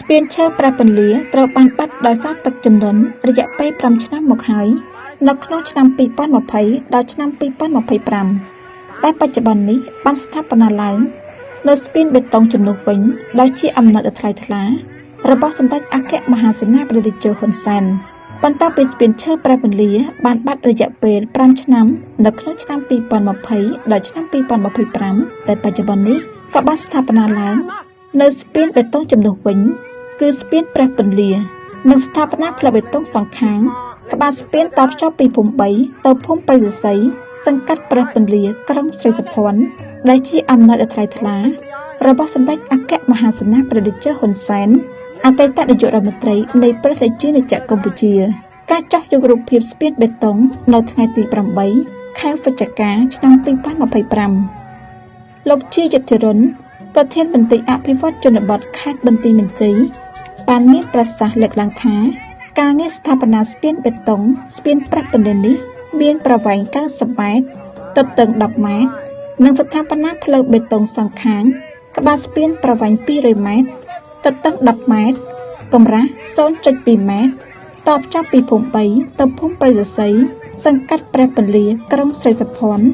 ស្ពានឈើប្រែពន្លាត្រូវបានបាត់ដោយសារទឹកជំនន់រយៈពេល5ឆ្នាំមកហើយនៅក្នុងឆ្នាំ2020ដល់ឆ្នាំ2025ដែលបច្ចុប្បន្ននេះបានស្ថាបនាឡើងនៅស្ពានបេតុងជំនួសវិញដោយជាអំណាចដ៏ថ្លៃថ្លារបស់សម្ដេចអគ្គមហាសេនាបតីតេជោ ហ៊ុន សែនបន្ទាប់ពីស្ពានឈើប្រែពន្លាបានបាត់រយៈពេល5ឆ្នាំនៅក្នុងឆ្នាំ2020ដល់ឆ្នាំ2025ដែលបច្ចុប្បន្ននេះក៏បានស្ថាបនាឡើងនៅស្ពានបេតុងជំនួសវិញគឺស្ពានប្រែពន្លានិងស្ថាបនាផ្លូវបេតុងសងខាងក្បាលស្ពានតភ្ជាប់ពីភូមិ3ទៅភូមិព្រៃសរសៃសង្កាត់ប្រែពន្លាក្រុងស្រីសុភ័ណ្ឌដែលជាអំណាចដ៏ថ្លៃថ្លារបស់សម្ដេចអគ្គមហាសេនាបតីតេជោ ហ៊ុន សែនអតីតនាយករដ្ឋមន្ត្រីនៃព្រះរាជាណាចក្រកម្ពុជាការចោះយករូបភាពស្ពានបេតុងនៅថ្ងៃទី8ខែវិច្ឆិកាឆ្នាំ2025លោកជាយុទ្ធរុនប្រធានបន្ទាយអភិវឌ្ឍជនបទខេត្តបន្ទាយមានជ័យបានមានប្រសាសន៍លើកឡើងថាការងារស្ថាបនាស្ពានបេតុងស្ពានប្រេះពន្លានេះមានប្រវែង90ម៉ែត្រទទឹង10ម៉ែត្រនិងស្ថាបនាផ្លូវបេតុងសងខាងក្បាលស្ពានប្រវែង200ម៉ែត្រទទឹង10ម៉ែត្រកម្រាស់ 0.2 ម៉ែត្រតភ្ជាប់ពីភូមិ3ទៅភូមិព្រៃសរសៃសង្កាត់ប្រេះពន្លាក្រុងស្រីសុភ័ណ្ឌ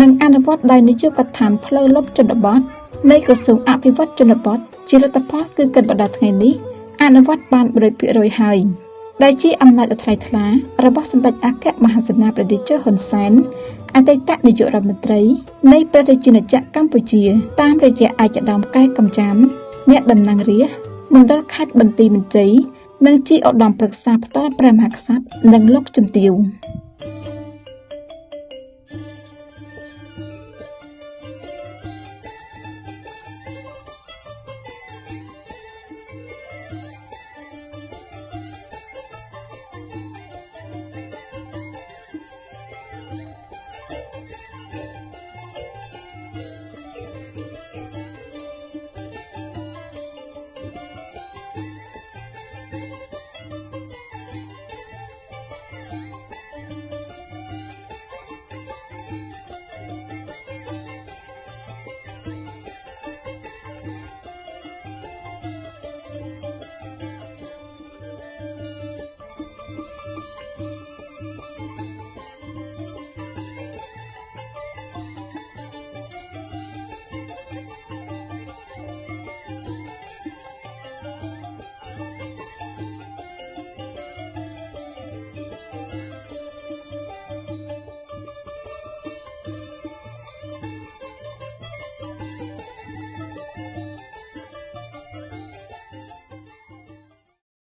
និងអនុវត្តដោយនាយកដ្ឋានផ្លូវលំជនបទនៃក្រសួងអភិវឌ្ឍជនបទជាលទ្ធផលគឺគិតបដល់ថ្ងៃនេះអនុវត្តបាន 100% ហើយដែលជាអំណាចដ៏ថ្លៃថ្លារបស់សម្ដេចអគ្គមហាសេនាបតីតេជោ ហ៊ុន សែនអតីតនាយករដ្ឋមន្ត្រីនៃព្រះរាជាណាចក្រកម្ពុជាតាមរយៈឯកឧត្តមកែវ កំចាន់អ្នកតំណាងរាស្ត្រមណ្ឌលខេត្តបន្ទាយមានជ័យនិងជាឧត្តមប្រឹក្សាផ្ទាល់ព្រះមហាក្សត្រនិងលោកជំទាវ